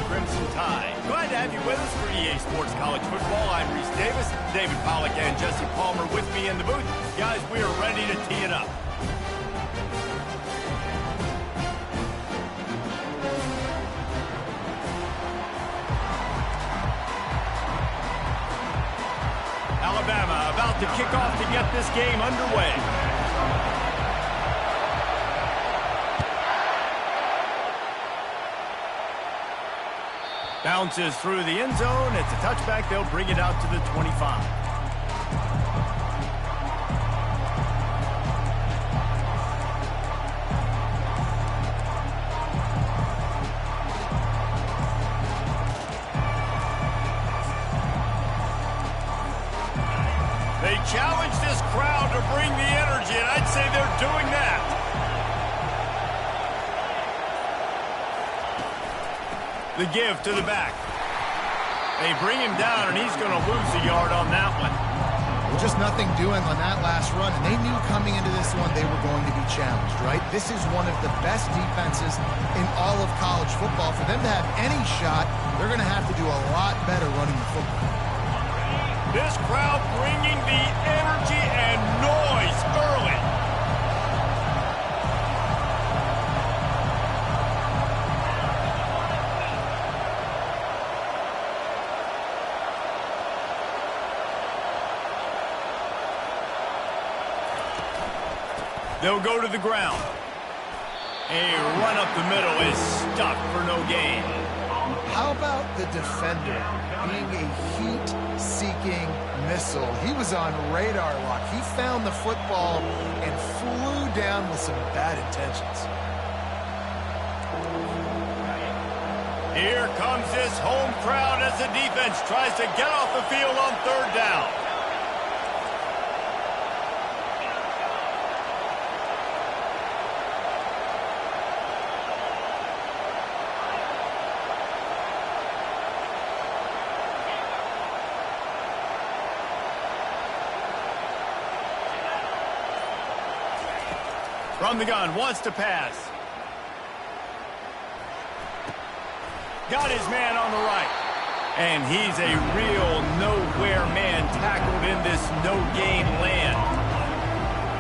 Crimson Tide. Glad to have you with us for EA Sports College Football. I'm Reese Davis, David Pollack, and Jesse Palmer with me in the booth. Guys, we are ready to tee it up. Alabama about to kick off to get this game underway. Bounces through the end zone. It's a touchback. They'll bring it out to the 25. They challenge this crowd to bring the energy, and I'd say they're doing that. The give to the back. They bring him down, and he's going to lose a yard on that one. Well, just nothing doing on that last run, and they knew coming into this one they were going to be challenged, right? This is one of the best defenses in all of college football. For them to have any shot, they're going to have to do a lot better running the football. This crowd bringing the energy and noise early. They'll go to the ground. A run up the middle is stuck for no gain. How about the defender being a heat-seeking missile? He was on radar lock. He found the football and flew down with some bad intentions. Here comes this home crowd as the defense tries to get off the field on third down. From the gun, wants to pass. Got his man on the right. And he's a real nowhere man tackled in this no-gain land.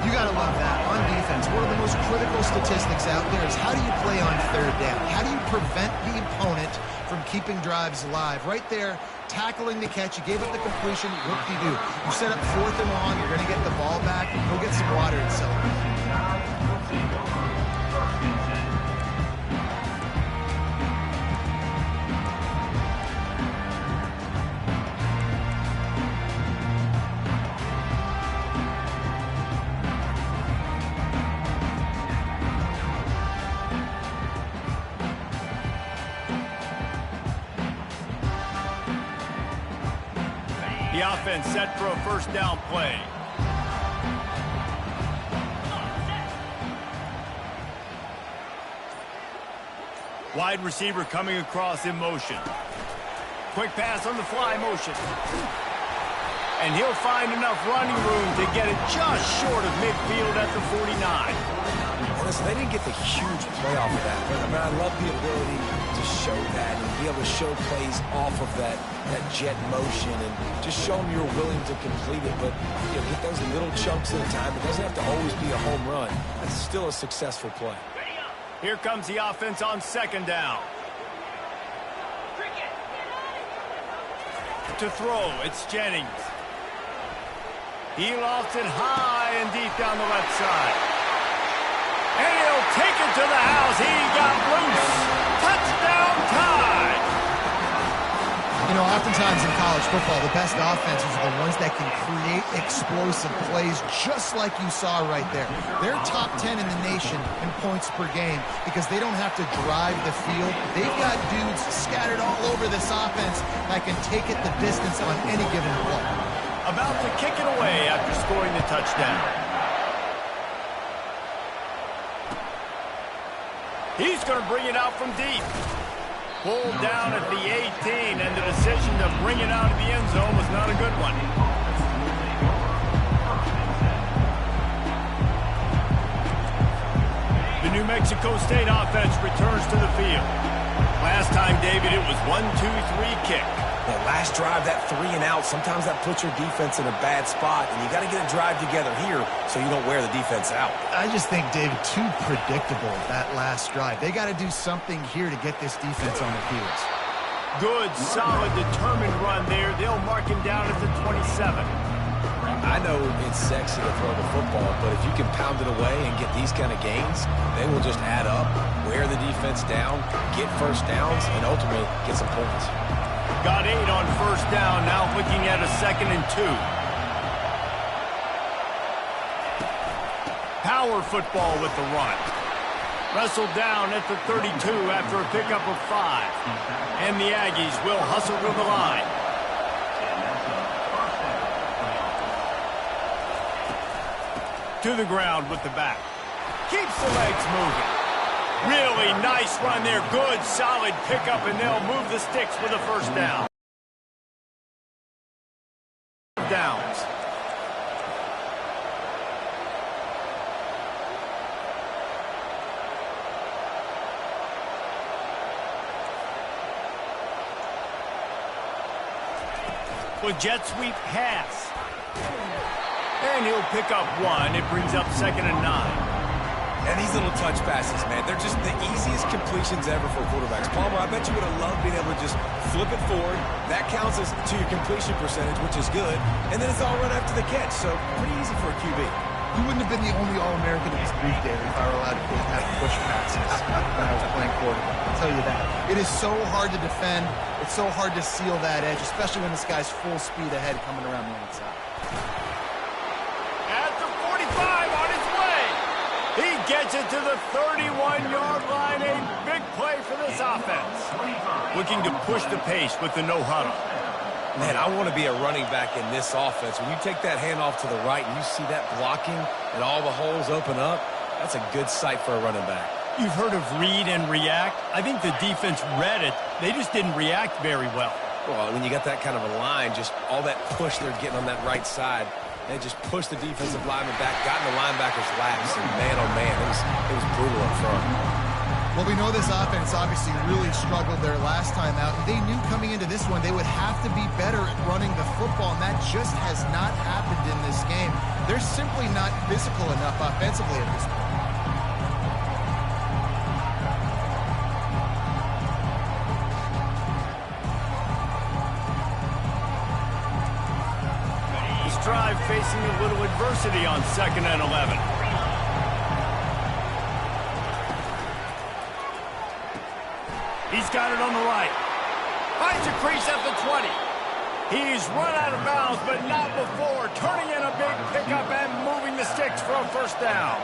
You got to love that. On defense, one of the most critical statistics out there is how do you play on third down? How do you prevent the opponent from keeping drives alive? Right there, tackling the catch. You gave up the completion. What do? You set up fourth and long. You're going to get the ball back. Go get some water and celebrate. The offense set for a first down play. Wide receiver coming across in motion. Quick pass on the fly motion. And he'll find enough running room to get it just short of midfield at the 49. Listen, they didn't get the huge play off of that, but I mean, I love the ability to show that and be able to show plays off of that jet motion and just show them you're willing to complete it, but you know, get those little chunks at a time. It doesn't have to always be a home run. It's still a successful play. Here comes the offense on second down. To throw, it's Jennings. He lofts it high and deep down the left side. And he'll take it to the house. He got loose. Touchdown Tide. You know, oftentimes in college football, the best offenses are the ones that can create explosive plays just like you saw right there. They're top 10 in the nation in points per game because they don't have to drive the field. They've got dudes scattered all over this offense that can take it the distance on any given play. About to kick it away after scoring the touchdown. He's going to bring it out from deep. Pulled down at the 18, and the decision to bring it out of the end zone was not a good one. The New Mexico State offense returns to the field. Last time, David, it was 1-2-3 kick. That last drive, that 3 and out, sometimes that puts your defense in a bad spot, and you got to get a drive together here so you don't wear the defense out. I just think, David, too predictable that last drive. They got to do something here to get this defense on their heels. Good, solid, determined run there. They'll mark him down at the 27. I know it's sexy to throw the football, but if you can pound it away and get these kind of gains, they will just add up, wear the defense down, get first downs, and ultimately get some points. Got 8 on first down, now looking at a 2nd and 2. Power football with the run. Wrestled down at the 32 after a pickup of 5. And the Aggies will hustle to the line. To the ground with the back. Keeps the legs moving. Really nice run there. Good, solid pickup, and they'll move the sticks for the first down. Downs. With jet sweep pass. And he'll pick up 1. It brings up 2nd and 9. And these little touch passes, man, they're just the easiest completions ever for quarterbacks. Palmer, I bet you would have loved being able to just flip it forward. That counts as to your completion percentage, which is good. And then it's all run after the catch, so pretty easy for a QB. You wouldn't have been the only All-American in this brief, David, if I were allowed to have push passes when I was playing quarterback. I'll tell you that. It is so hard to defend. It's so hard to seal that edge, especially when this guy's full speed ahead coming around the outside. At the 45 on his way. He gets it to the 31-yard line. A big play for this offense. Looking to push the pace with the no huddle. Man, I want to be a running back in this offense. When you take that handoff to the right and you see that blocking and all the holes open up, that's a good sight for a running back. You've heard of read and react. I think the defense read it. They just didn't react very well. Well, when you got that kind of a line, just all that push they're getting on that right side, they just pushed the defensive lineman back, got in the linebacker's laps, and man, oh man, it was brutal up front. Well, we know this offense obviously really struggled their last time out, and they knew coming into this one they would have to be better at running the football, and that just has not happened in this game. They're simply not physical enough offensively at this point. This drive facing a little adversity on 2nd and 11. He's got it on the right. Finds a crease at the 20. He's run out of bounds, but not before. Turning in a big pickup and moving the sticks for a first down.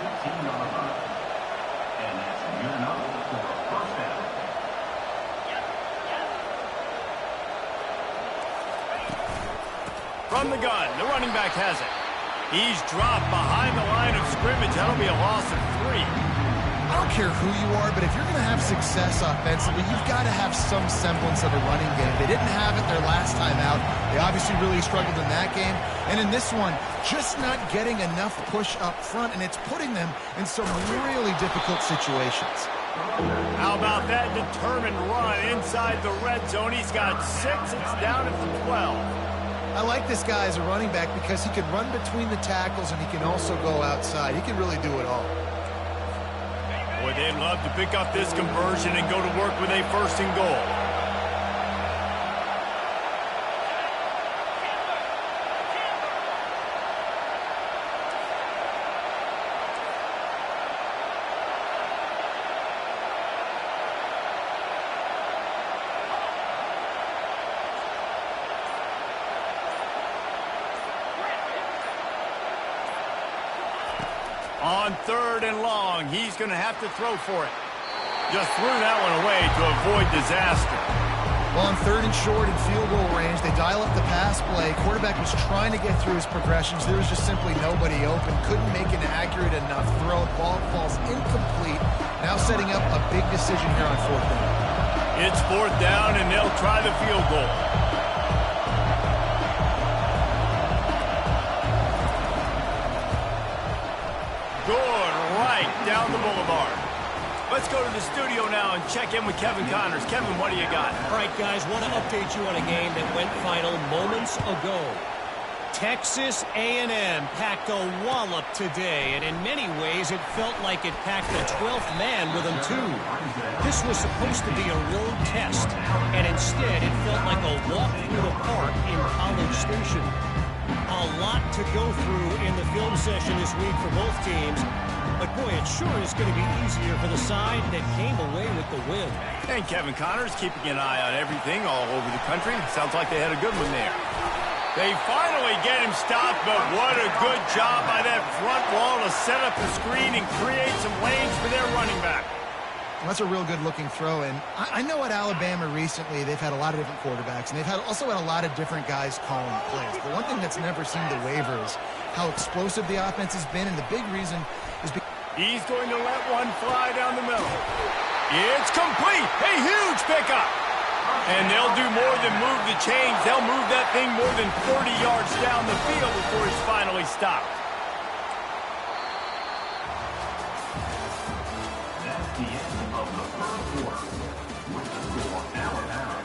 From the gun, the running back has it. He's dropped behind the line of scrimmage. That'll be a loss of 3. I don't care who you are, but if you're going to have success offensively, you've got to have some semblance of a running game. They didn't have it their last time out. They obviously really struggled in that game. And in this one, just not getting enough push up front, and it's putting them in some really difficult situations. How about that determined run inside the red zone? He's got 6. It's down at the 12. I like this guy as a running back because he can run between the tackles and he can also go outside. He can really do it all. Boy, they'd love to pick up this conversion and go to work with a 1st and goal. On 3rd and long, he's going to have to throw for it. Just threw that one away to avoid disaster. Well, on 3rd and short and field goal range, they dial up the pass play. Quarterback was trying to get through his progressions. There was just simply nobody open. Couldn't make an accurate enough throw. Ball falls incomplete. Now setting up a big decision here on 4th down. It's 4th down, and they'll try the field goal. Good, right down the boulevard. Let's go to the studio now and check in with Kevin Connors. Kevin, what do you got? All right, guys, want to update you on a game that went final moments ago. Texas A&M packed a wallop today, and in many ways it felt like it packed a 12th man with them, too. This was supposed to be a road test, and instead it felt like a walk through the park in College Station. A lot to go through in the film session this week for both teams. But, boy, it sure is going to be easier for the side that came away with the win. And Kevin Connors keeping an eye on everything all over the country. Sounds like they had a good one there. They finally get him stopped, but what a good job by that front wall to set up the screen and create some lanes for their running back. That's a real good-looking throw, and I know at Alabama recently they've had a lot of different quarterbacks, and they've also had a lot of different guys calling plays. But one thing that's never seemed to waver is how explosive the offense has been, and the big reason is because he's going to let one fly down the middle. It's complete. A huge pickup. And they'll do more than move the chains. They'll move that thing more than 40 yards down the field before he's finally stopped. That's the end of the first quarter. With the score, Alabama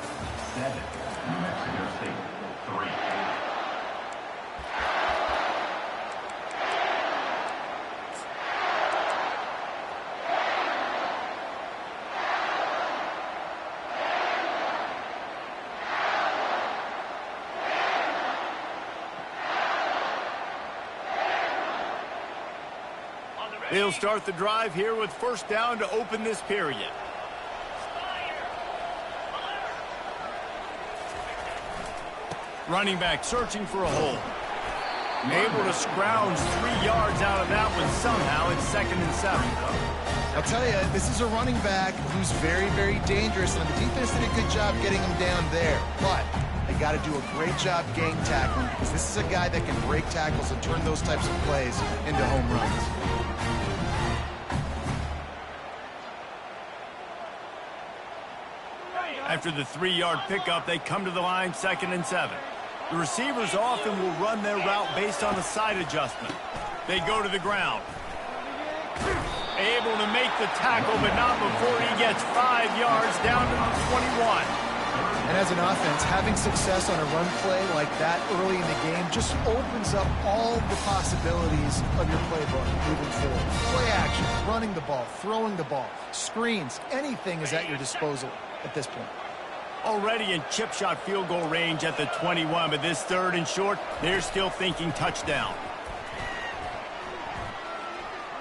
7, New Mexico State 3. They'll start the drive here with first down to open this period. Running back searching for a hole. Able to scrounge 3 yards out of that one somehow. It's 2nd and 7. I'll tell you, this is a running back who's very, very dangerous, and the defense did a good job getting him down there. But they got to do a great job gang tackling, because this is a guy that can break tackles and turn those types of plays into home runs. After the 3-yard pickup, they come to the line, 2nd and 7. The receivers often will run their route based on a side adjustment. They go to the ground. Able to make the tackle, but not before he gets 5 yards down to the 21. And as an offense, having success on a run play like that early in the game just opens up all the possibilities of your playbook moving forward. Play action, running the ball, throwing the ball, screens, anything is at your disposal at this point. Already in chip shot field goal range at the 21, but this 3rd and short, they're still thinking touchdown.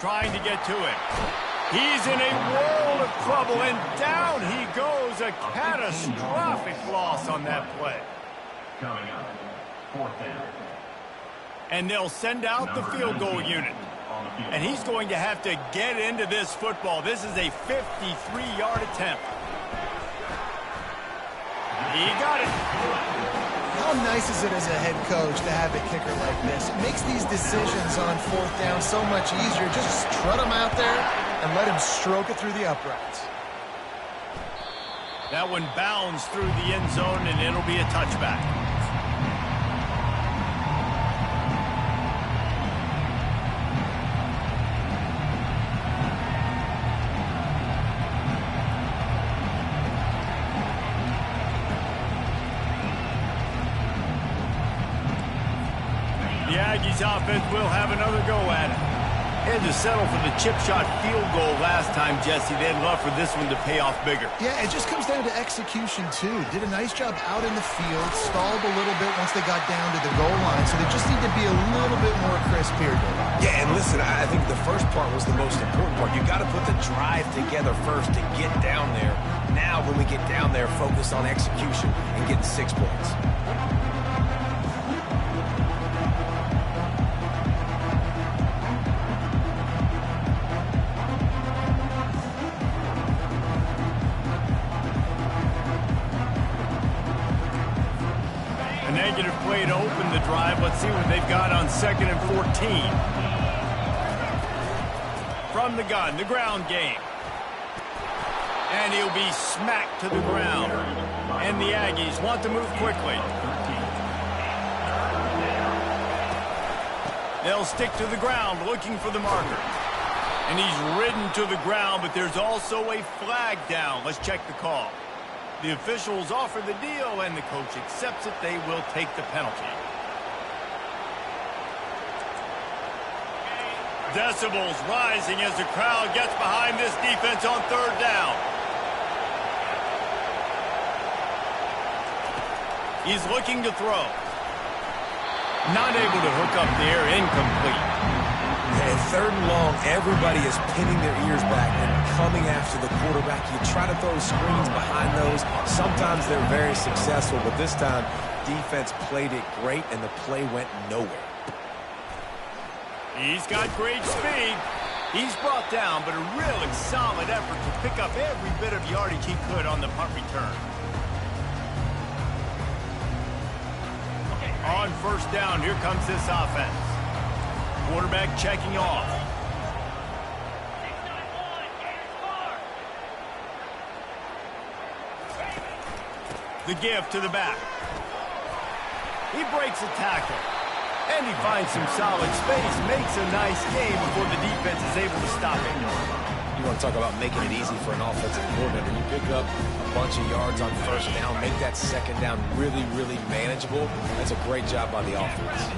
Trying to get to it. He's in a world of trouble, and down he goes. A catastrophic loss on that play. Coming up, 4th down. And they'll send out the field goal unit. And he's going to have to get into this football. This is a 53-yard attempt. He got it. How nice is it as a head coach to have a kicker like this? It makes these decisions on 4th down so much easier. Just trot him out there and let him stroke it through the uprights. That one bounds through the end zone, and it'll be a touchback. The Aggies offense will have another go at it. Had to settle for the chip shot field goal last time, Jesse. They'd love for this one to pay off bigger. Yeah, it just comes down to execution, too. Did a nice job out in the field, stalled a little bit once they got down to the goal line, so they just need to be a little bit more crisp here. Yeah, and listen, I think the first part was the most important part. You got to put the drive together first to get down there. Now, when we get down there, focus on execution and getting 6 points. Negative play to open the drive. Let's see what they've got on 2nd and 14. From the gun, the ground game. And he'll be smacked to the ground. And the Aggies want to move quickly. They'll stick to the ground looking for the marker. And he's ridden to the ground, but there's also a flag down. Let's check the call. The officials offer the deal, and the coach accepts it. They will take the penalty. Decibels rising as the crowd gets behind this defense on third down. He's looking to throw. Not able to hook up there, incomplete. And third and long, everybody is pinning their ears back and coming after the quarterback. You try to throw screens behind those. Sometimes they're very successful, but this time, defense played it great, and the play went nowhere. He's got great speed. He's brought down, but a really solid effort to pick up every bit of yardage he could on the punt return. On first down, here comes this offense. Quarterback checking off. The give to the back. He breaks a tackle. And he finds some solid space, makes a nice game before the defense is able to stop him. You want to talk about making it easy for an offensive coordinator. You pick up a bunch of yards on first down, make that second down really, really manageable. That's a great job by the offense.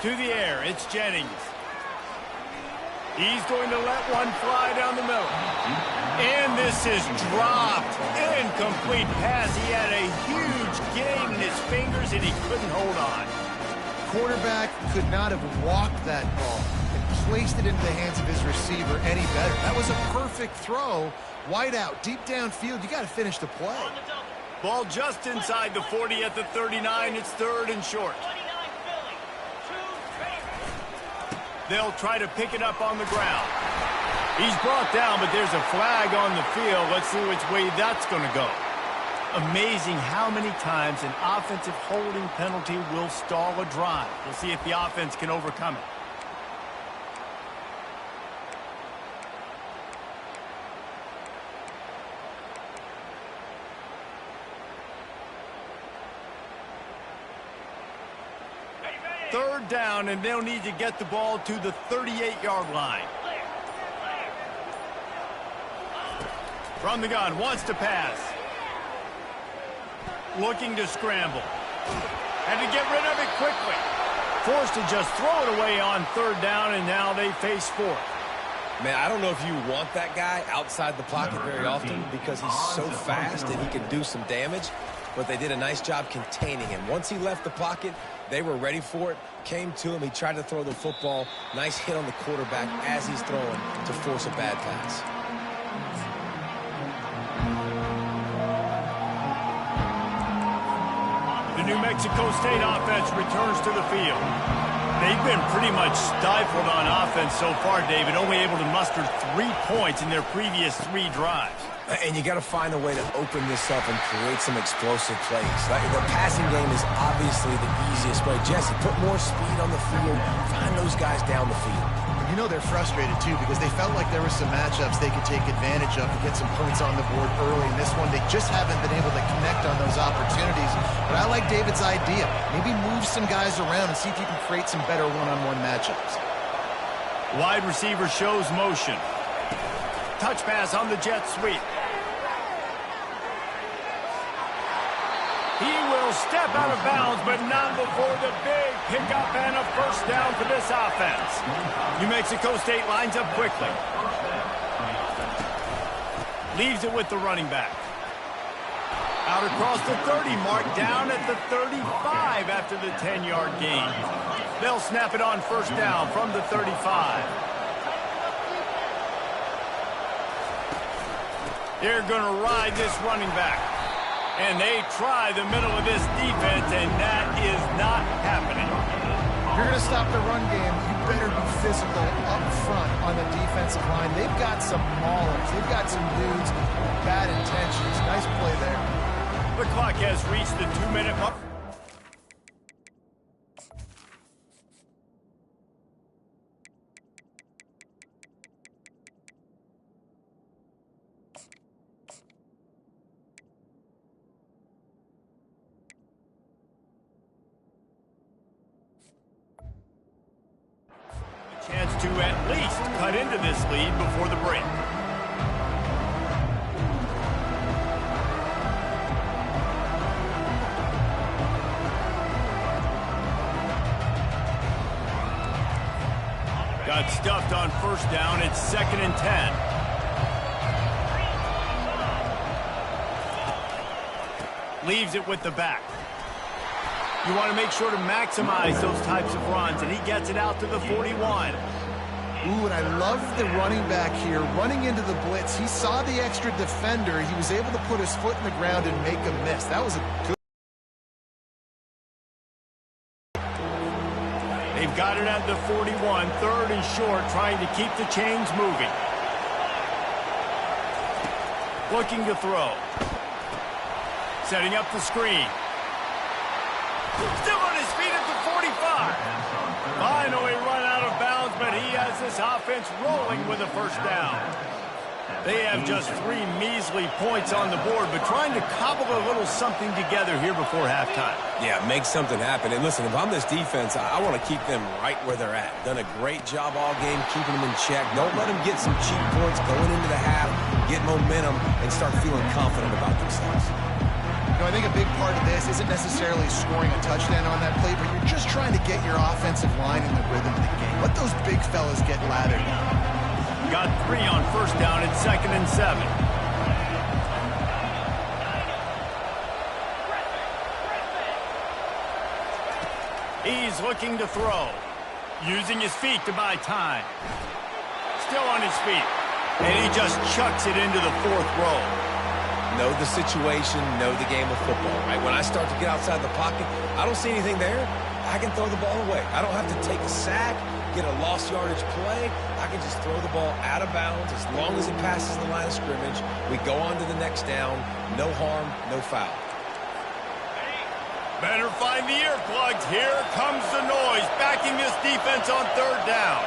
To the air, it's Jennings. He's going to let one fly down the middle. And this is dropped. Incomplete pass. He had a huge gain in his fingers, and he couldn't hold on. Quarterback could not have walked that ball and placed it into the hands of his receiver any better. That was a perfect throw. Wide out, deep downfield. You got to finish the play. Ball just inside the 40 at the 39. It's third and short. They'll try to pick it up on the ground. He's brought down, but there's a flag on the field. Let's see which way that's going to go. Amazing how many times an offensive holding penalty will stall a drive. We'll see if the offense can overcome it. Third down, and they'll need to get the ball to the 38-yard line. From the gun, wants to pass. Looking to scramble. Had to get rid of it quickly. Forced to just throw it away on third down, and now they face fourth. Man, I don't know if you want that guy outside the pocket very often because he's so fast and he can do some damage, but they did a nice job containing him. Once he left the pocket, they were ready for it, came to him, he tried to throw the football. Nice hit on the quarterback as he's throwing to force a bad pass. The New Mexico State offense returns to the field. They've been pretty much stifled on offense so far, David, only able to muster 3 points in their previous 3 drives. And you got to find a way to open this up and create some explosive plays. The passing game is obviously the easiest way. Jesse, put more speed on the field. Find those guys down the field. You know they're frustrated, too, because they felt like there were some matchups they could take advantage of to get some points on the board early. In this one, they just haven't been able to connect on those opportunities. But I like David's idea. Maybe move some guys around and see if you can create some better one-on-one matchups. Wide receiver shows motion. Touch pass on the jet sweep. He will step out of bounds, but not before the big pickup and a first down for this offense. New Mexico State lines up quickly. Leaves it with the running back. Out across the 30 mark, down at the 35 after the 10-yard gain. They'll snap it on first down from the 35. They're going to ride this running back. And they try the middle of this defense, and that is not happening. If you're going to stop the run game, you better be physical up front on the defensive line. They've got some maulers. They've got some dudes with bad intentions. Nice play there. The clock has reached the 2-minute mark. Chance to to at least cut into this lead before the break. Got stuffed on first down. It's 2nd and 10. Leaves it with the back. You want to make sure to maximize those types of runs, and he gets it out to the 41. Ooh, and I love the running back here running into the blitz. He saw the extra defender. He was able to put his foot in the ground and make a miss. That was a good. They've got it at the 41, 3rd and short, trying to keep the chains moving. Looking to throw. Setting up the screen. Still on his feet at the 45. Finally run out of bounds, but he has this offense rolling with a first down. They have just 3 measly points on the board, but trying to cobble a little something together here before halftime. Yeah, make something happen. And listen, if I'm this defense, I want to keep them right where they're at. Done a great job all game keeping them in check. Don't let them get some cheap points going into the half, get momentum, and start feeling confident about themselves. You know, I think a big part of this isn't necessarily scoring a touchdown on that play, but you're just trying to get your offensive line in the rhythm of the game. Let those big fellas get lathered. Got 3 on first down. It's 2nd and 7. He's looking to throw. Using his feet to buy time. Still on his feet. And he just chucks it into the 4th row. Know the situation, know the game of football, right? When I start to get outside the pocket, I don't see anything there. I can throw the ball away. I don't have to take a sack, get a lost yardage play. I can just throw the ball out of bounds as long as it passes the line of scrimmage. We go on to the next down. No harm, no foul. Better find the earplugs. Here comes the noise, backing this defense on 3rd down.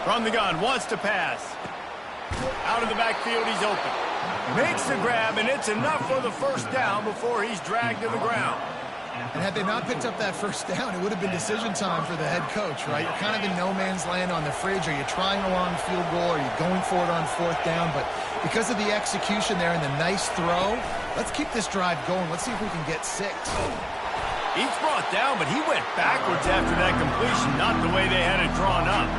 From the gun, wants to pass. Out of the backfield, he's open. Makes the grab, and it's enough for the first down before he's dragged to the ground. And had they not picked up that first down, it would have been decision time for the head coach, right? You're kind of in no man's land on the fridge. Are you trying a long field goal? Are you going for it on 4th down? But because of the execution there and the nice throw, let's keep this drive going. Let's see if we can get 6. He's brought down, but he went backwards after that completion, not the way they had it drawn up.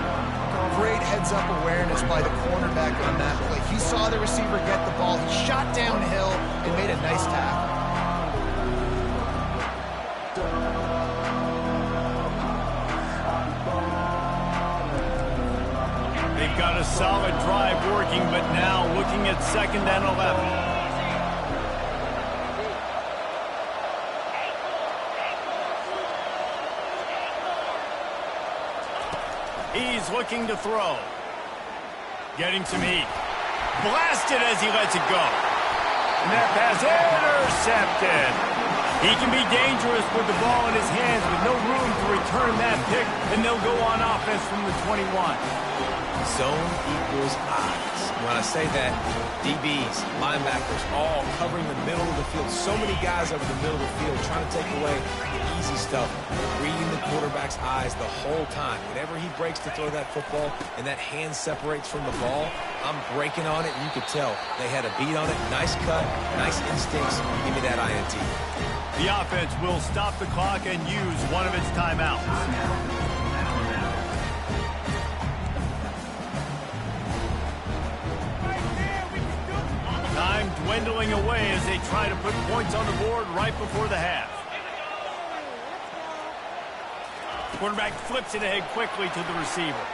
Great heads-up awareness by the cornerback on that play. He saw the receiver get the ball. He shot downhill and made a nice tackle. They've got a solid drive working, but now looking at 2nd and 11. He's looking to throw. Getting some heat. Blasted as he lets it go. And that pass intercepted. He can be dangerous with the ball in his hands with no room to return that pick, and they'll go on offense from the 21. Zone equals eyes. When I say that, DBs, linebackers, all covering the middle of the field. So many guys over the middle of the field trying to take away the easy stuff. Reading the quarterback's eyes the whole time. Whenever he breaks to throw that football and that hand separates from the ball, I'm breaking on it, and you could tell they had a beat on it. Nice cut, nice instincts. Give me that INT. The offense will stop the clock and use one of its timeouts. Time dwindling away as they try to put points on the board right before the half. Quarterback flips it ahead quickly to the receiver.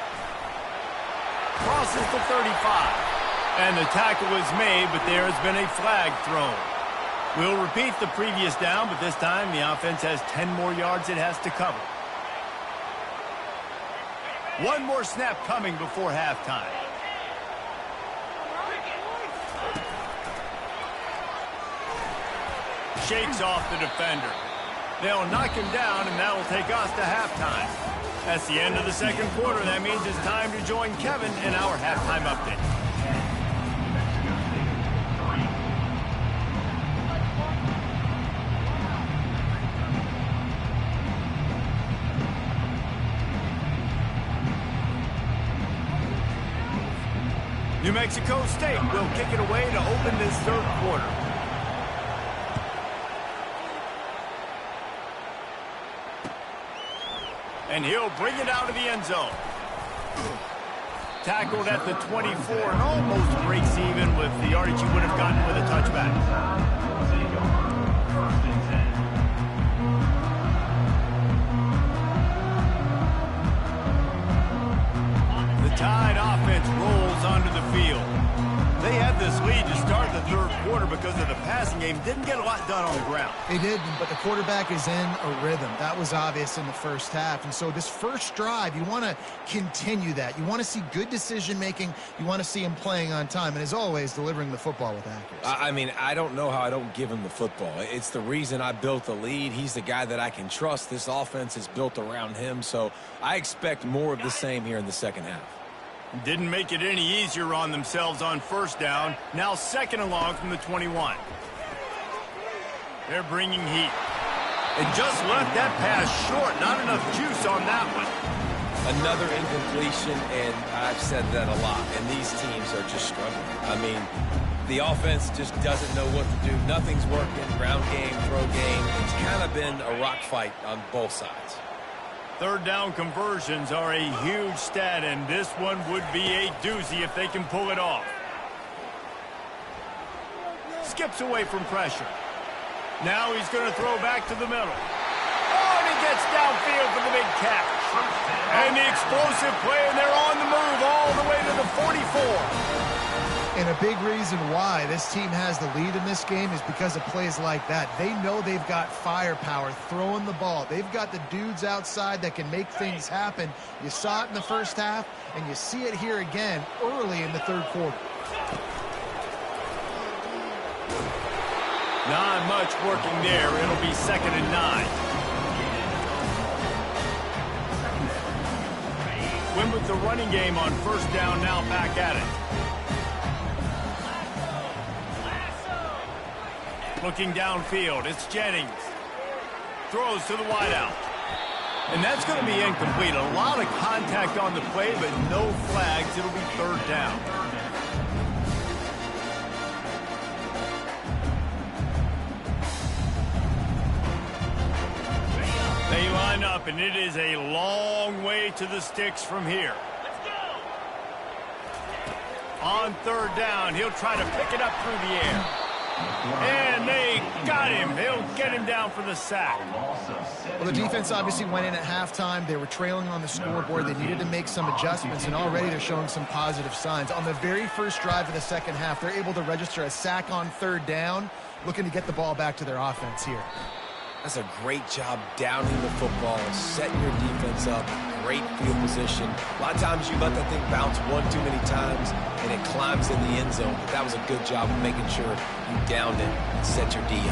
Crosses the 35. And the tackle is made, but there has been a flag thrown. We'll repeat the previous down, but this time the offense has 10 more yards it has to cover. One more snap coming before halftime. Shakes off the defender. They'll knock him down, and that will take us to halftime. That's the end of the 2nd quarter. That means it's time to join Kevin in our halftime update. New Mexico State will kick it away to open this third quarter. And he'll bring it out of the end zone. Tackled at the 24 and almost breaks even with the yardage he would have gotten with a touchback. The Tide offense rolls onto the field. They had this lead to start the third quarter because of the passing game. Didn't get a lot done on the ground. They didn't, but the quarterback is in a rhythm. That was obvious in the first half. And so this first drive, you want to continue that. You want to see good decision-making. You want to see him playing on time. And as always, delivering the football with accuracy. I mean, I don't know how I don't give him the football. It's the reason I built the lead. He's the guy that I can trust. This offense is built around him. So I expect more of the same here in the second half. Didn't make it any easier on themselves on first down. Now second and long from the 21. They're bringing heat. And just left that pass short. Not enough juice on that one. Another incompletion, and I've said that a lot. And these teams are just struggling. I mean, the offense just doesn't know what to do. Nothing's working. Ground game, throw game. It's kind of been a rock fight on both sides. Third down conversions are a huge stat, and this one would be a doozy if they can pull it off. Skips away from pressure. Now he's going to throw back to the middle. Oh, and he gets downfield for the big catch. And the explosive play, and they're on the move all the way to the 44. And a big reason why this team has the lead in this game is because of plays like that. They know they've got firepower throwing the ball. They've got the dudes outside that can make things happen. You saw it in the first half, and you see it here again early in the third quarter. Not much working there. It'll be 2nd and 9. Win with the running game on first down, now back at it. Looking downfield, it's Jennings. Throws to the wideout. And that's going to be incomplete. A lot of contact on the play, but no flags. It'll be third down. They line up, and it is a long way to the sticks from here. On third down, he'll try to pick it up through the air. And they got him. They'll get him down for the sack. Well, the defense obviously went in at halftime. They were trailing on the scoreboard. They needed to make some adjustments, and already they're showing some positive signs. On the very first drive of the second half, they're able to register a sack on third down, looking to get the ball back to their offense here. That's a great job downing the football, setting your defense up, great field position. A lot of times you let that thing bounce one too many times and it climbs in the end zone, but that was a good job of making sure you downed it and set your D up.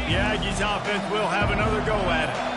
The Aggies offense will have another go at it.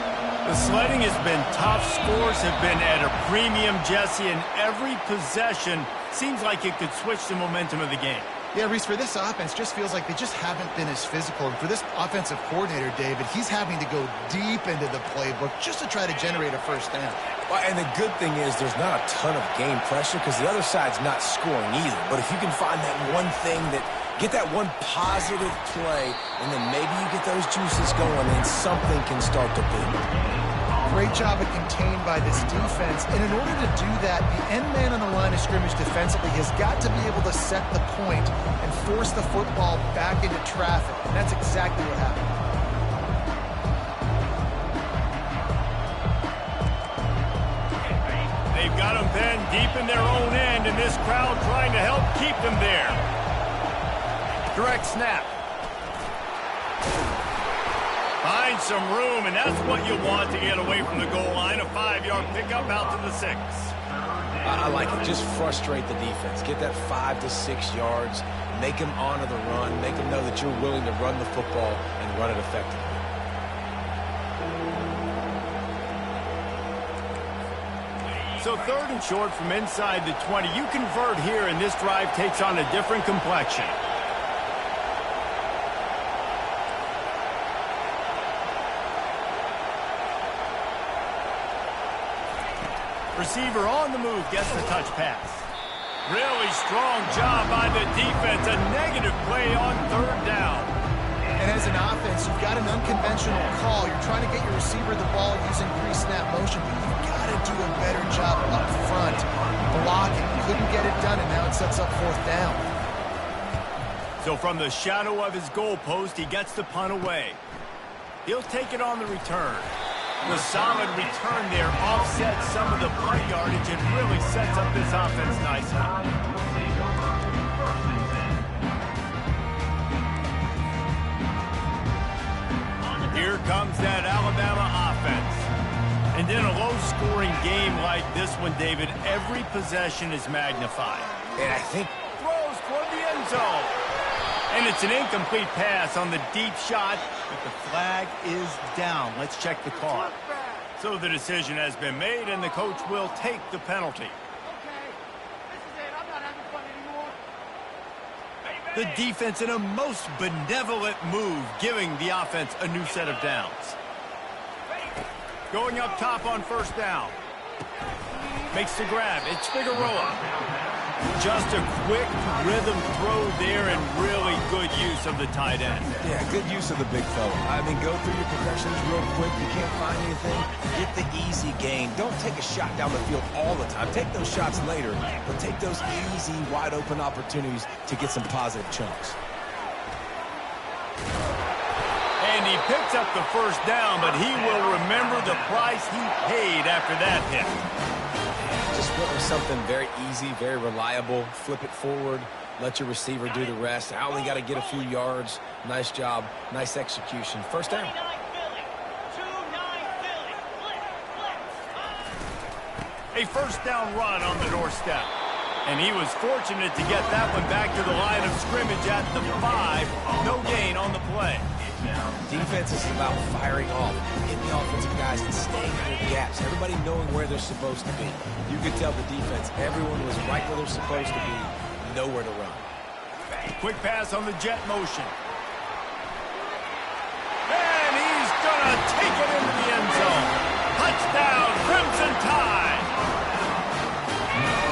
The sledding has been tough. Scores have been at a premium, Jesse, and every possession seems like it could switch the momentum of the game. Yeah, Reese, for this offense, just feels like they just haven't been as physical. And for this offensive coordinator, David, he's having to go deep into the playbook just to try to generate a first down. Well, and the good thing is there's not a ton of game pressure because the other side's not scoring either. But if you can find that one thing that get that one positive play, and then maybe you get those juices going, and something can start to build. Great job of contained by this defense. And in order to do that, the end man on the line of scrimmage defensively has got to be able to set the point and force the football back into traffic. And that's exactly what happened. They've got them pinned deep in their own end, and this crowd trying to help keep them there. Direct snap. Find some room, and that's what you want to get away from the goal line. A 5-yard pickup out to the 6. I like it. Just frustrate the defense. Get that 5 to 6 yards. Make them honor the run. Make them know that you're willing to run the football and run it effectively. So 3rd and short from inside the 20. You convert here, and this drive takes on a different complexion. Receiver on the move gets the touch pass. Really strong job by the defense. A negative play on third down. And as an offense, you've got an unconventional call. You're trying to get your receiver the ball using pre-snap motion, but you've got to do a better job up front blocking. Couldn't get it done, and now it sets up fourth down. So from the shadow of his goalpost, he gets the punt away. He'll take it on the return. The solid return there offsets some of the punt yardage and really sets up this offense nicely. Here comes that Alabama offense. And in a low-scoring game like this one, David, every possession is magnified. And I think Throws toward the end zone. And it's an incomplete pass on the deep shot, but the flag is down. Let's check the call. So the decision has been made, and the coach will take the penalty. The defense in a most benevolent move, giving the offense a new set of downs. Going up top on first down. Makes the grab. It's Figueroa. Just a quick rhythm throw there and really good use of the tight end. Yeah, good use of the big fella. I mean, go through your progressions real quick. You can't find anything. Get the easy gain. Don't take a shot down the field all the time. Take those shots later, but take those easy, wide-open opportunities to get some positive chunks. And he picks up the first down, but he will remember the price he paid after that hit. Just went with something very easy, very reliable. Flip it forward. Let your receiver do the rest. I only got to get a few yards. Nice job. Nice execution. First down. A first down run on the doorstep. And he was fortunate to get that one back to the line of scrimmage at the 5. No gain on the play. Defense is about firing off, getting the offensive guys and staying in their gaps. Everybody knowing where they're supposed to be. You could tell the defense, everyone was right where they're supposed to be, nowhere to run. Quick pass on the jet motion. And he's going to take it into the end zone. Touchdown, Crimson Tide.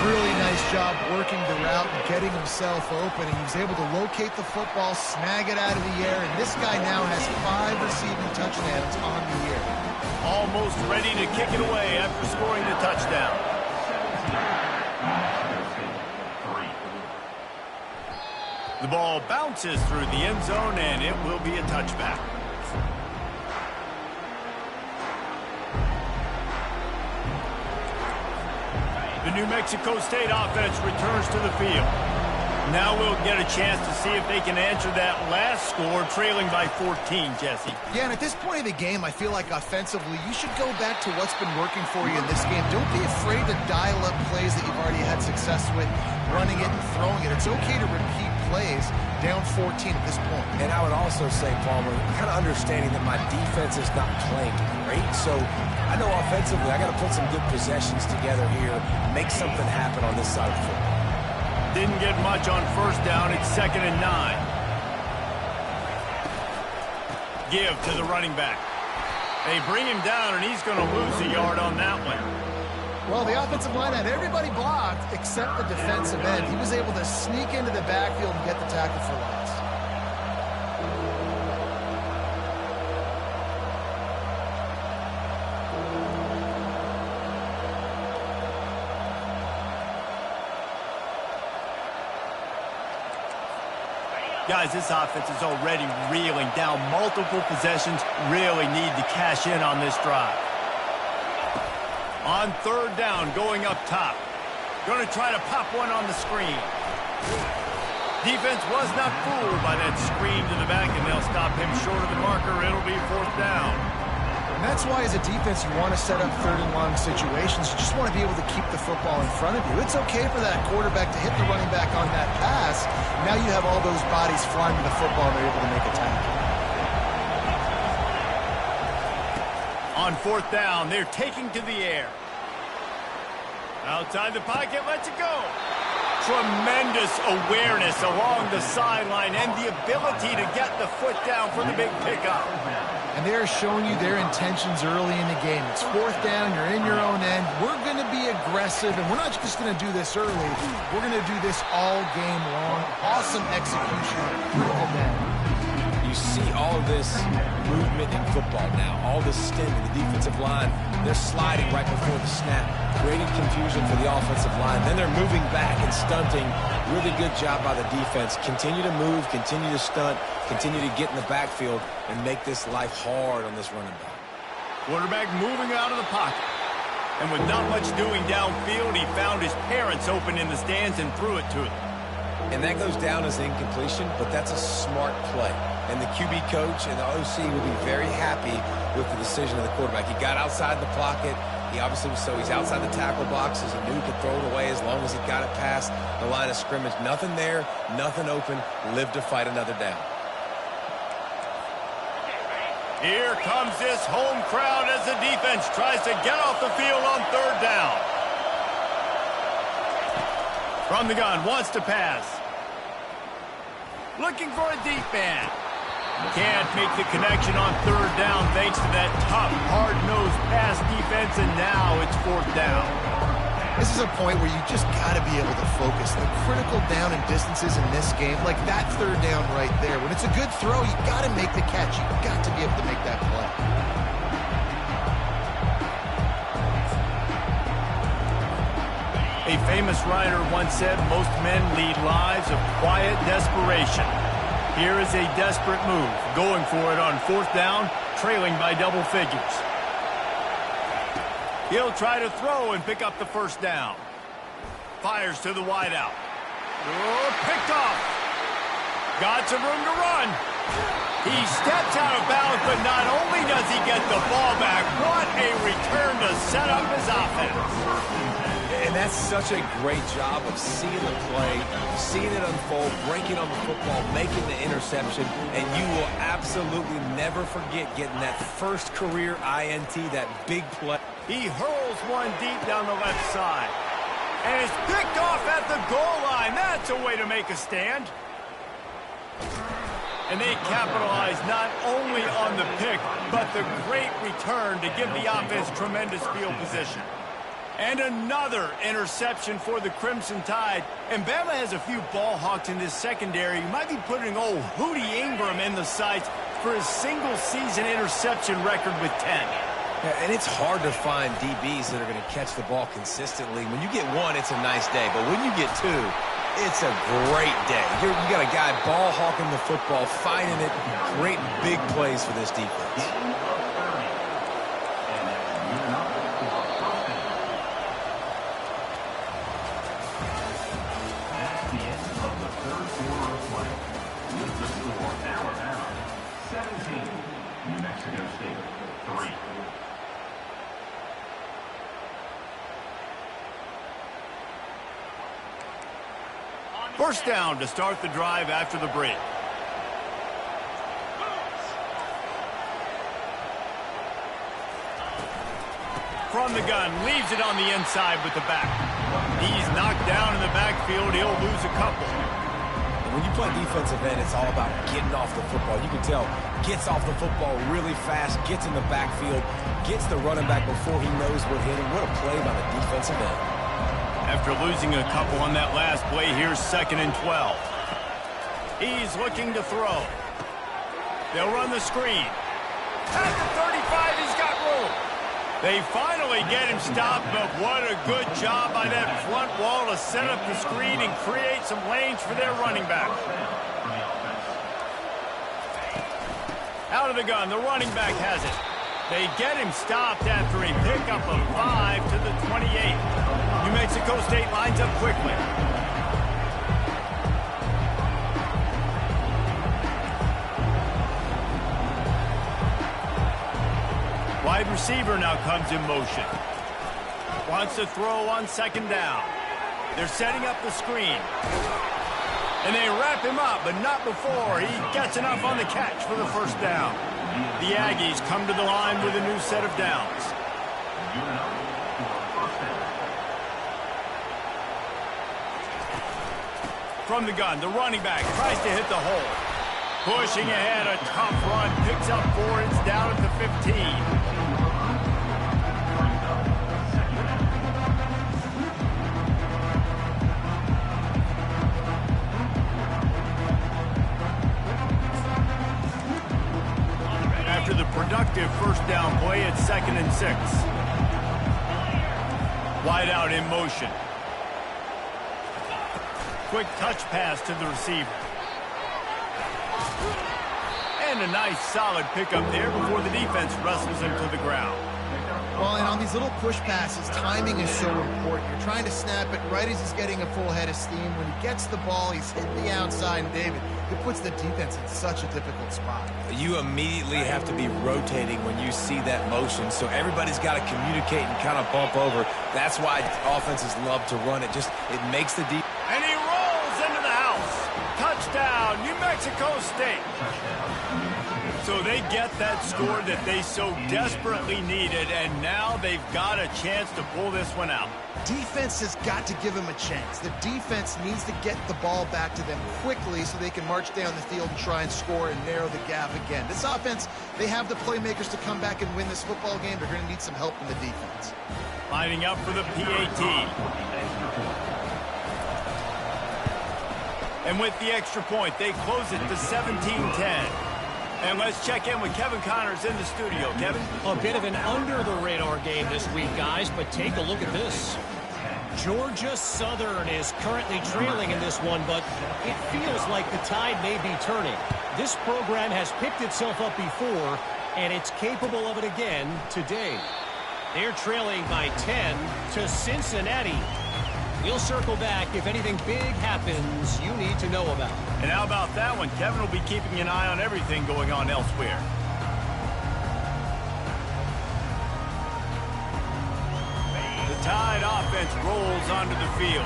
Really nice job working the route and getting himself open, and he was able to locate the football, snag it out of the air, and this guy now has 5 receiving touchdowns on the year. Almost ready to kick it away after scoring the touchdown. The ball bounces through the end zone, and it will be a touchback. The New Mexico State offense returns to the field. Now we'll get a chance to see if they can answer that last score, trailing by 14, Jesse. Yeah, and at this point of the game, I feel like offensively, you should go back to what's been working for you in this game. Don't be afraid to dial up plays that you've already had success with, running it and throwing it. It's okay to repeat plays down 14 at this point. And I would also say, Palmer, kind of understanding that my defense is not playing great, so I know offensively I got to put some good possessions together here, make something happen on this side of the football. Didn't get much on first down. It's 2nd and 9. Give to the running back. They bring him down, and he's going to lose a yard on that one. Well, the offensive line had everybody blocked except the defensive end. He was able to sneak into the backfield and get the tackle for loss. Guys, this offense is already reeling down multiple possessions. Really need to cash in on this drive. On third down, going up top. Going to try to pop one on the screen. Defense was not fooled by that screen to the back, and they'll stop him short of the marker. It'll be fourth down. And that's why, as a defense, you want to set up third and long situations. You just want to be able to keep the football in front of you. It's okay for that quarterback to hit the running back on that pass. Now you have all those bodies flying to the football, and they're able to make a tackle. On fourth down, they're taking to the air. Outside the pocket, lets it go. Tremendous awareness along the sideline and the ability to get the foot down for the big pickup. And they're showing you their intentions early in the game. It's fourth down, you're in your own end. We're going to be aggressive, and we're not just going to do this early. We're going to do this all game long. Awesome execution on a critical down. You see all of this movement in football now, all this stint in the defensive line. They're sliding right before the snap, creating confusion for the offensive line. Then they're moving back and stunting. Really good job by the defense. Continue to move, continue to stunt, continue to get in the backfield and make this life hard on this running back. Quarterback moving out of the pocket. And with not much doing downfield, he found his parents open in the stands and threw it to them. And that goes down as incompletion, but that's a smart play. And the QB coach and the OC will be very happy with the decision of the quarterback. He got outside the pocket. He obviously was so he's outside the tackle boxes. He knew he could throw it away as long as he got it past the line of scrimmage. Nothing there, nothing open. Live to fight another down. Here comes this home crowd as the defense tries to get off the field on third down. From the gun, wants to pass. Looking for a deep man. Can't make the connection on third down thanks to that tough, hard-nosed pass defense, and now it's fourth down. This is a point where you just got to be able to focus. The critical down and distances in this game, like that third down right there. When it's a good throw, you got to make the catch. You got to be able to make that play. A famous writer once said, most men lead lives of quiet desperation. Here is a desperate move, going for it on fourth down, trailing by double figures. He'll try to throw and pick up the first down. Fires to the wideout. Oh, picked off. Got some room to run. He steps out of bounds, but not only does he get the ball back, what a return to set up his offense. And that's such a great job of seeing the play, seeing it unfold, breaking on the football, making the interception, and you will absolutely never forget getting that first career INT, that big play. He hurls one deep down the left side. And it's picked off at the goal line. That's a way to make a stand. And they capitalize not only on the pick, but the great return to give the offense tremendous field position. And another interception for the Crimson Tide. And Bama has a few ball hawks in this secondary. You might be putting old Hootie Ingram in the sights for his single-season interception record with 10. Yeah, and it's hard to find DBs that are going to catch the ball consistently. When you get one, it's a nice day. But when you get two, it's a great day. You got a guy ball hawking the football, finding it, great big plays for this defense. First down to start the drive after the break. From the gun, leaves it on the inside with the back. He's knocked down in the backfield. He'll lose a couple. When you play defensive end, it's all about getting off the football. You can tell, gets off the football really fast, gets in the backfield, gets the running back before he knows what hit him. What a play by the defensive end. After losing a couple on that last play, here's 2nd and 12. He's looking to throw. They'll run the screen. At the 35, he's got room. They finally get him stopped, but what a good job by that front wall to set up the screen and create some lanes for their running back. Out of the gun, the running back has it. They get him stopped after a pickup of 5 to the 28. New Mexico State lines up quickly. Wide receiver now comes in motion. Wants to throw on 2nd down. They're setting up the screen. And they wrap him up, but not before he gets enough on the catch for the first down. The Aggies come to the line with a new set of downs. from the gun. The running back tries to hit the hole. Pushing ahead, a tough run. Picks up 4. It's down at the 15. After the productive first down play, it's 2nd and 6. Wide out in motion. Quick touch pass to the receiver. And a nice solid pickup there before the defense wrestles him to the ground. Well, and on these little push passes, timing is so important. You're trying to snap it right as he's getting a full head of steam. When he gets the ball, he's hitting the outside, and David, it puts the defense in such a difficult spot. You immediately have to be rotating when you see that motion, so everybody's got to communicate and kind of bump over. That's why offenses love to run it. It makes the defense. And he rolls into the house. Touchdown, New Mexico State. So they get that score that they so desperately needed, and now they've got a chance to pull this one out. Defense has got to give them a chance. The defense needs to get the ball back to them quickly so they can march down the field and try and score and narrow the gap again. This offense, they have the playmakers to come back and win this football game. They're going to need some help from the defense. Lining up for the PAT. And with the extra point, they close it to 17-10. And let's check in with Kevin Connors in the studio. Kevin? A bit of an under-the-radar game this week, guys, but take a look at this. Georgia Southern is currently trailing in this one, but it feels like the tide may be turning. This program has picked itself up before, and it's capable of it again today. They're trailing by 10 to Cincinnati. We'll circle back if anything big happens you need to know about. And how about that one? Kevin will be keeping an eye on everything going on elsewhere. The Tide offense rolls onto the field.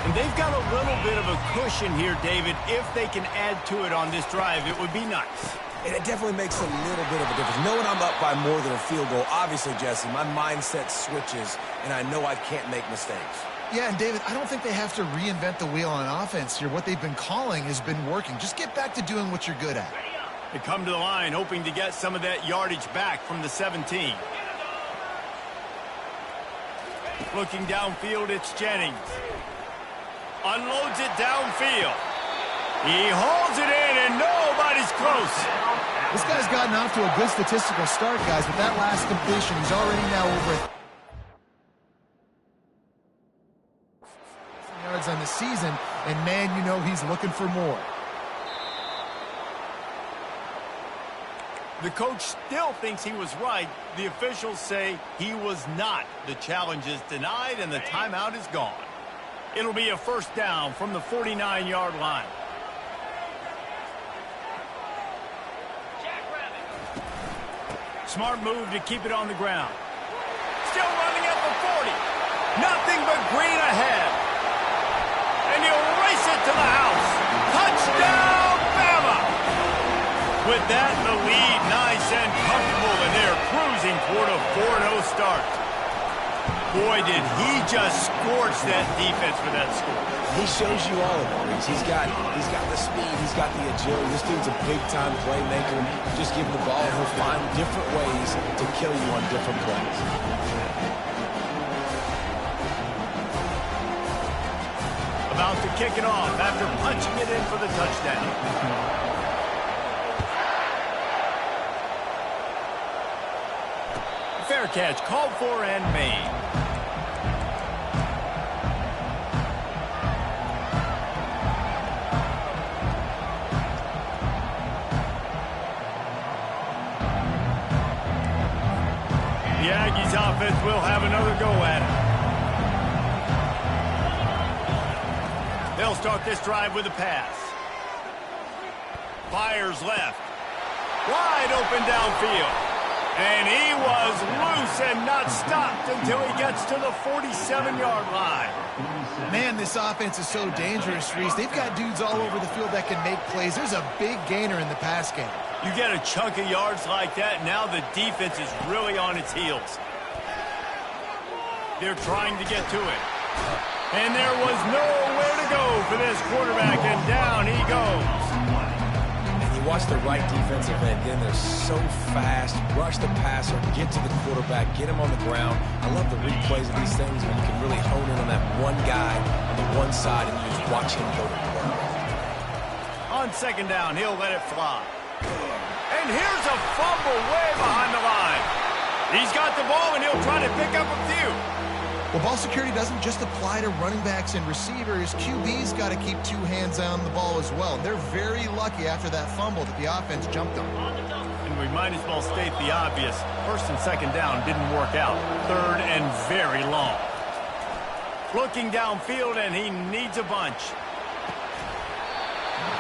And they've got a little bit of a cushion here, David. If they can add to it on this drive, it would be nice. And it definitely makes a little bit of a difference. Knowing I'm up by more than a field goal, obviously, Jesse, my mindset switches, and I know I can't make mistakes. Yeah, and David, I don't think they have to reinvent the wheel on offense here. What they've been calling has been working. Just get back to doing what you're good at. They come to the line hoping to get some of that yardage back from the 17. Looking downfield, it's Jennings. Unloads it downfield. He holds it in, and nobody's close. This guy's gotten off to a good statistical start, guys. With that last completion, he's already now over yards on the season, and man, you know he's looking for more. The coach still thinks he was right. The officials say he was not. The challenge is denied, and the timeout is gone. It'll be a first down from the 49-yard line. Smart move to keep it on the ground. Still running at the 40. Nothing but green ahead. And he'll race it to the house. Touchdown, Bama! With that in the lead, nice and comfortable, and they're cruising toward a 4-0 start. Boy, did he just scorch that defense with that score. He shows you all of it. He's got the speed, he's got the agility. This dude's a big-time playmaker. Just give him the ball, he'll find different ways to kill you on different plays. About to kick it off after punching it in for the touchdown. Fair catch called for and made. The Aggies offense will have another go at it. They'll start this drive with a pass. Fires left. Wide open downfield. And he was loose and not stopped until he gets to the 47-yard line. Man, this offense is so dangerous, Reese. They've got dudes all over the field that can make plays. There's a big gainer in the pass game. You get a chunk of yards like that, now the defense is really on its heels. They're trying to get to it. And there was nowhere to go for this quarterback, and down he goes. And you watch the right defensive end get in there so fast, rush the passer, get to the quarterback, get him on the ground. I love the replays of these things when you can really hone in on that one guy on the one side and you just watch him go to work. On second down, he'll let it fly. And here's a fumble way behind the line. He's got the ball, and he'll try to pick up a few. Well, ball security doesn't just apply to running backs and receivers. QB's got to keep two hands on the ball as well. They're very lucky after that fumble that the offense jumped on. And we might as well state the obvious. First and second down didn't work out. Third and very long. Looking downfield, and he needs a bunch.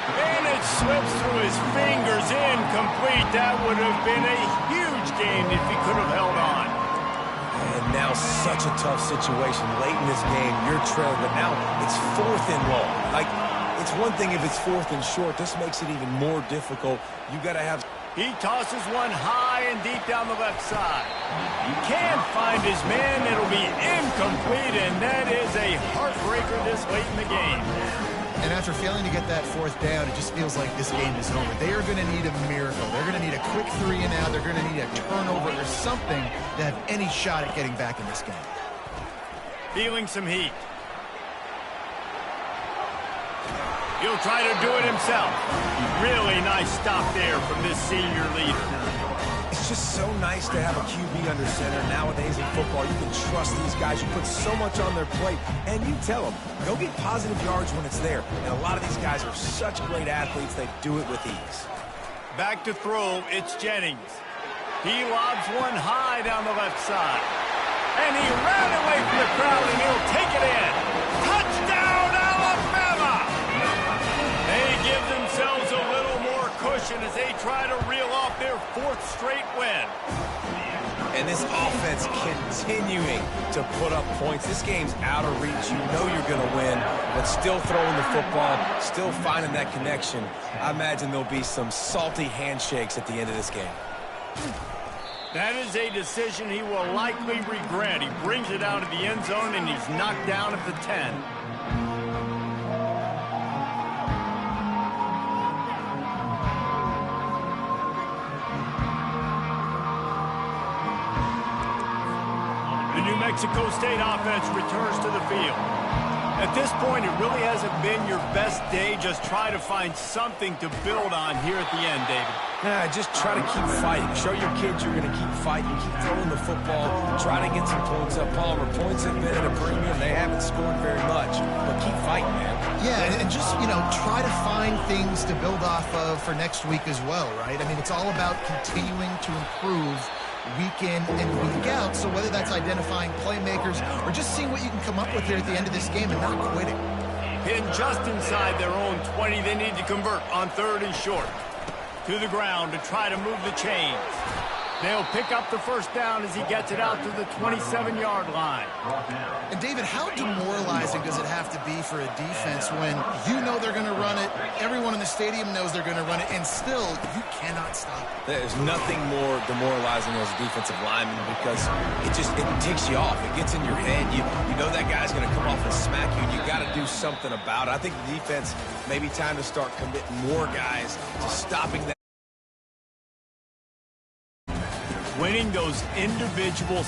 And it slips through his fingers, incomplete. That would have been a huge gain if he could have held on. And now such a tough situation. Late in this game, you're trailing, but now it's 4th and long. Like, it's one thing if it's 4th and short. This makes it even more difficult. You got to have... He tosses one high and deep down the left side. He can't find his man. It'll be incomplete, and that is a heartbreaker this late in the game. And after failing to get that 4th down, it just feels like this game is over. They are going to need a miracle. They're going to need a quick 3 and out. They're going to need a turnover or something to have any shot at getting back in this game. Feeling some heat. He'll try to do it himself. Really nice stop there from this senior leader. It's just so nice to have a QB under center. Nowadays in football, you can trust these guys. You put so much on their plate, and you tell them, go get positive yards when it's there. And a lot of these guys are such great athletes, they do it with ease. Back to throw, it's Jennings. He lobs one high down the left side. And he ran away from the crowd, and he'll take it in. Touchdown, Alabama! They give themselves a little more cushion as they try to reel off their 4th straight win. And this offense continuing to put up points. This game's out of reach. You know you're going to win, but still throwing the football, still finding that connection. I imagine there'll be some salty handshakes at the end of this game. That is a decision he will likely regret. He brings it out of the end zone, and he's knocked down at the 10. New Mexico State offense returns to the field. At this point, it really hasn't been your best day. Just try to find something to build on here at the end, David. Yeah, just try to keep fighting. Show your kids you're going to keep fighting. Keep throwing the football. Try to get some points up. Palmer, points have been at a premium. They haven't scored very much, but keep fighting, man. Yeah, and just, try to find things to build off of for next week as well, right? I mean, it's all about continuing to improve week in and week out. So whether that's identifying playmakers or just seeing what you can come up with here at the end of this game and not quitting. Pinned just inside their own 20. They need to convert on 3rd and short. To the ground to try to move the chains. They'll pick up the first down as he gets it out to the 27-yard line. And David, how demoralizing does it have to be for a defense when you know they're going to run it, everyone in the stadium knows they're going to run it, and still you cannot stop it? There's nothing more demoralizing as a defensive lineman because it takes you off. It gets in your head. You know that guy's going to come off and smack you, and you got to do something about it. I think the defense may be time to start committing more guys to stopping that. Winning those individual